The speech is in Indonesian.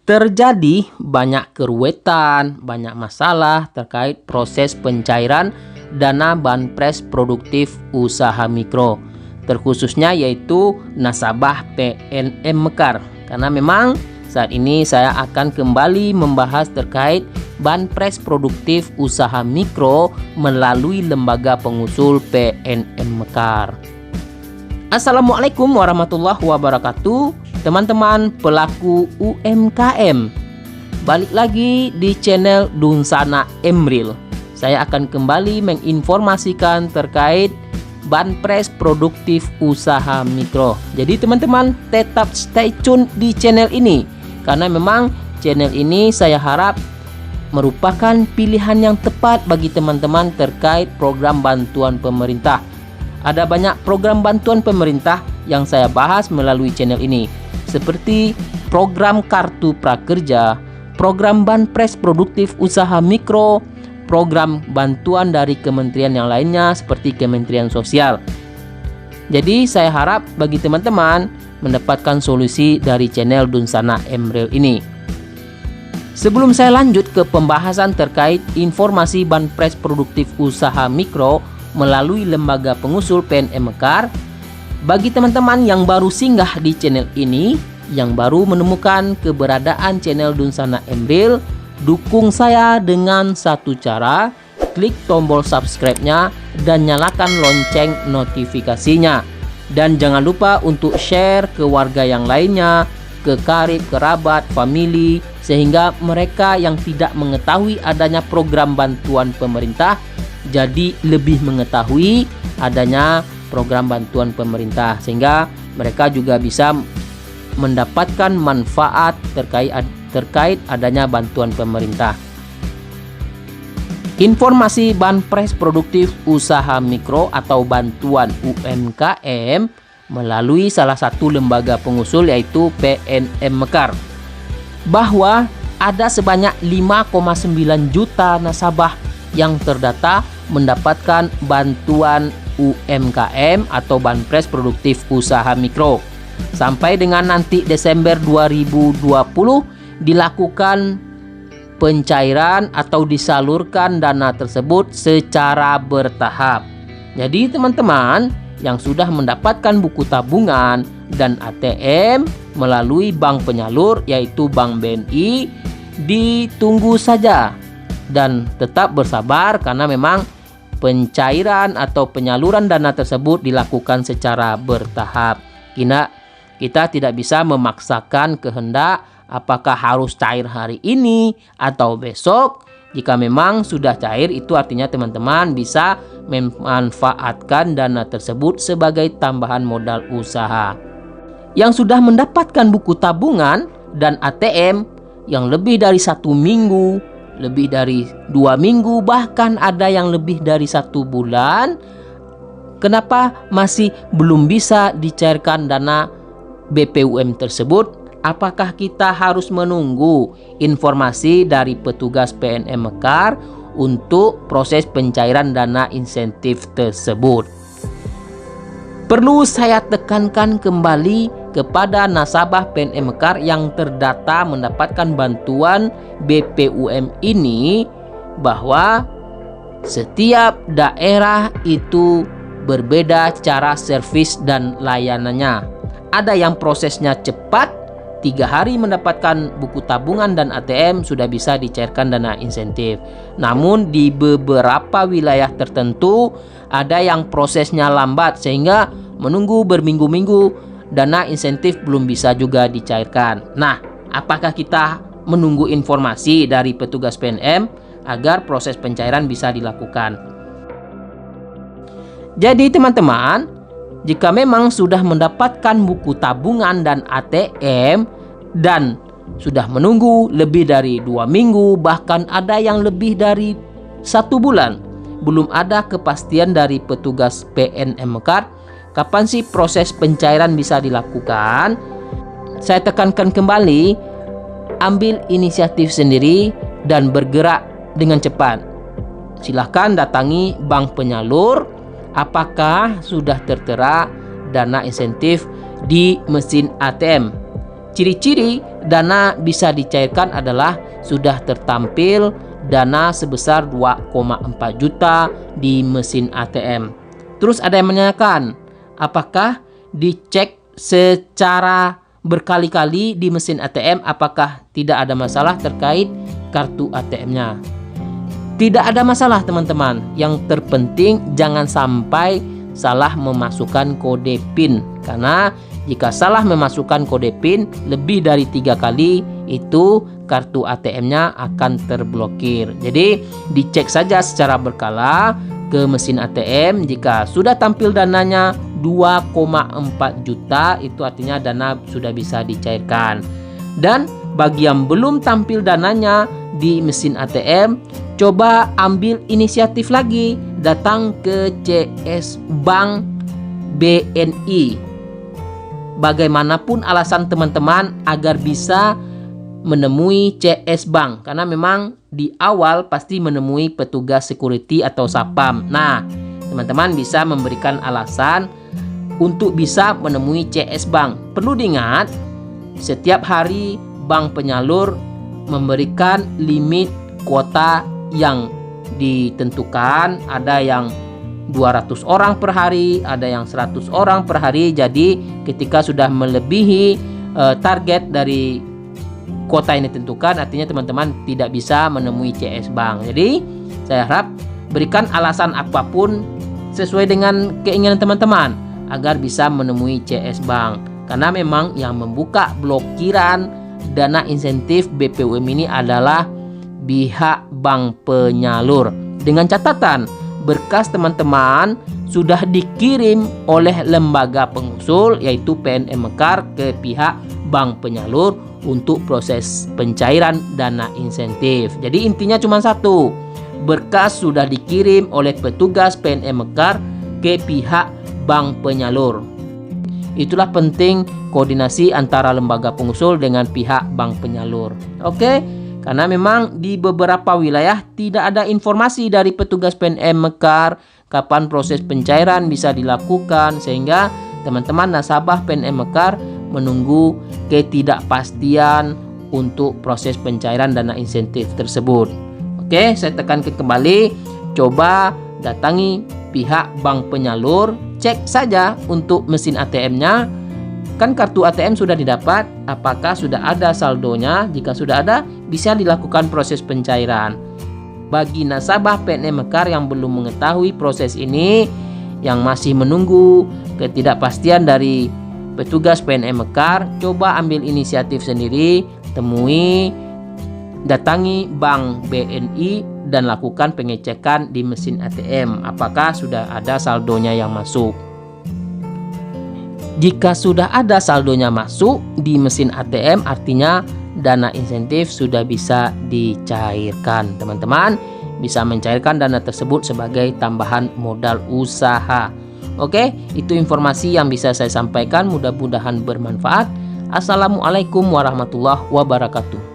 Terjadi banyak keruwetan, banyak masalah terkait proses pencairan dana Banpres Produktif Usaha Mikro, terkhususnya yaitu nasabah PNM Mekar. Karena memang saat ini saya akan kembali membahas terkait Banpres Produktif Usaha Mikro melalui lembaga pengusul PNM Mekar. Assalamualaikum warahmatullahi wabarakatuh, teman-teman pelaku UMKM. Balik lagi di channel Dunsana Emril. Saya akan kembali menginformasikan terkait Banpres Produktif Usaha Mikro. Jadi teman-teman tetap stay tune di channel ini, karena memang channel ini saya harap merupakan pilihan yang tepat bagi teman-teman terkait program bantuan pemerintah. Ada banyak program bantuan pemerintah yang saya bahas melalui channel ini, seperti program Kartu Prakerja, program Banpres Produktif Usaha Mikro, program bantuan dari kementerian yang lainnya seperti Kementerian Sosial. Jadi saya harap bagi teman-teman mendapatkan solusi dari channel Dunsana Emril ini. Sebelum saya lanjut ke pembahasan terkait informasi Banpres Produktif Usaha Mikro melalui lembaga pengusul PNM Mekar, bagi teman-teman yang baru singgah di channel ini, yang baru menemukan keberadaan channel Dunsana Emril, dukung saya dengan satu cara: klik tombol subscribe-nya dan nyalakan lonceng notifikasinya. Dan jangan lupa untuk share ke warga yang lainnya, ke karib, kerabat, famili, sehingga mereka yang tidak mengetahui adanya program bantuan pemerintah jadi lebih mengetahui adanya program bantuan pemerintah, sehingga mereka juga bisa mendapatkan manfaat terkait adanya bantuan pemerintah. Informasi Banpres Produktif Usaha Mikro atau bantuan UMKM melalui salah satu lembaga pengusul yaitu PNM Mekar, bahwa ada sebanyak 5,9 juta nasabah yang terdata mendapatkan bantuan UMKM atau Banpres Produktif Usaha Mikro. Sampai dengan nanti Desember 2020 dilakukan pencairan atau disalurkan dana tersebut secara bertahap. Jadi teman-teman yang sudah mendapatkan buku tabungan dan ATM melalui bank penyalur yaitu Bank BNI, ditunggu saja dan tetap bersabar, karena memang pencairan atau penyaluran dana tersebut dilakukan secara bertahap. Kita tidak bisa memaksakan kehendak apakah harus cair hari ini atau besok. Jika memang sudah cair, itu artinya teman-teman bisa memanfaatkan dana tersebut sebagai tambahan modal usaha. Yang sudah mendapatkan buku tabungan dan ATM yang lebih dari 1 minggu, lebih dari 2 minggu, bahkan ada yang lebih dari 1 bulan, kenapa masih belum bisa dicairkan dana BPUM tersebut? Apakah kita harus menunggu informasi dari petugas PNM Mekar untuk proses pencairan dana insentif tersebut? Perlu saya tekankan kembali kepada nasabah PNM Mekar yang terdata mendapatkan bantuan BPUM ini, bahwa setiap daerah itu berbeda cara servis dan layanannya. Ada yang prosesnya cepat, 3 hari mendapatkan buku tabungan dan ATM sudah bisa dicairkan dana insentif. Namun di beberapa wilayah tertentu ada yang prosesnya lambat, sehingga menunggu berminggu-minggu dana insentif belum bisa juga dicairkan. Nah, apakah kita menunggu informasi dari petugas PNM agar proses pencairan bisa dilakukan? Jadi teman-teman, jika memang sudah mendapatkan buku tabungan dan ATM dan sudah menunggu lebih dari 2 minggu, bahkan ada yang lebih dari 1 bulan, belum ada kepastian dari petugas PNM Mekar kapan sih proses pencairan bisa dilakukan, saya tekankan kembali, ambil inisiatif sendiri dan bergerak dengan cepat. Silahkan datangi bank penyalur apakah sudah tertera dana insentif di mesin ATM. Ciri-ciri dana bisa dicairkan adalah sudah tertampil dana sebesar 2,4 juta di mesin ATM. Terus ada yang menanyakan, apakah dicek secara berkali-kali di mesin ATM apakah tidak ada masalah terkait kartu ATM-nya? Tidak ada masalah teman-teman. Yang terpenting jangan sampai salah memasukkan kode PIN, karena jika salah memasukkan kode PIN lebih dari 3 kali itu kartu ATM-nya akan terblokir. Jadi dicek saja secara berkala ke mesin ATM. Jika sudah tampil dananya 2,4 juta itu artinya dana sudah bisa dicairkan. Dan bagi yang belum tampil dananya di mesin ATM, coba ambil inisiatif lagi, datang ke CS Bank BNI. Bagaimanapun alasan teman-teman agar bisa menemui CS Bank, karena memang di awal pasti menemui petugas security atau satpam. Nah, teman-teman bisa memberikan alasan untuk bisa menemui CS Bank. Perlu diingat, setiap hari bank penyalur memberikan limit kuota yang ditentukan. Ada yang 200 orang per hari, ada yang 100 orang per hari. Jadi ketika sudah melebihi target dari kuota yang ditentukan, artinya teman-teman tidak bisa menemui CS Bank. Jadi saya harap berikan alasan apapun sesuai dengan keinginan teman-teman agar bisa menemui CS Bank. Karena memang yang membuka blokiran dana insentif BPUM ini adalah pihak bank penyalur. Dengan catatan, berkas teman-teman sudah dikirim oleh lembaga pengusul yaitu PNM Mekar ke pihak bank penyalur untuk proses pencairan dana insentif. Jadi intinya cuma satu, berkas sudah dikirim oleh petugas PNM Mekar ke pihak bank penyalur. Itulah penting koordinasi antara lembaga pengusul dengan pihak bank penyalur. Oke, karena memang di beberapa wilayah tidak ada informasi dari petugas PNM Mekar kapan proses pencairan bisa dilakukan, sehingga teman-teman nasabah PNM Mekar menunggu ketidakpastian untuk proses pencairan dana insentif tersebut. Oke, saya tekankan kembali, coba datangi pihak bank penyalur, cek saja untuk mesin ATM-nya. Kan kartu ATM sudah didapat, apakah sudah ada saldonya? Jika sudah ada, bisa dilakukan proses pencairan. Bagi nasabah PNM Mekar yang belum mengetahui proses ini, yang masih menunggu ketidakpastian dari petugas PNM Mekar, coba ambil inisiatif sendiri, datangi Bank BNI dan lakukan pengecekan di mesin ATM apakah sudah ada saldonya yang masuk. Jika sudah ada saldonya masuk di mesin ATM, artinya dana insentif sudah bisa dicairkan. Teman-teman bisa mencairkan dana tersebut sebagai tambahan modal usaha. Oke, itu informasi yang bisa saya sampaikan, mudah-mudahan bermanfaat. Assalamualaikum warahmatullahi wabarakatuh.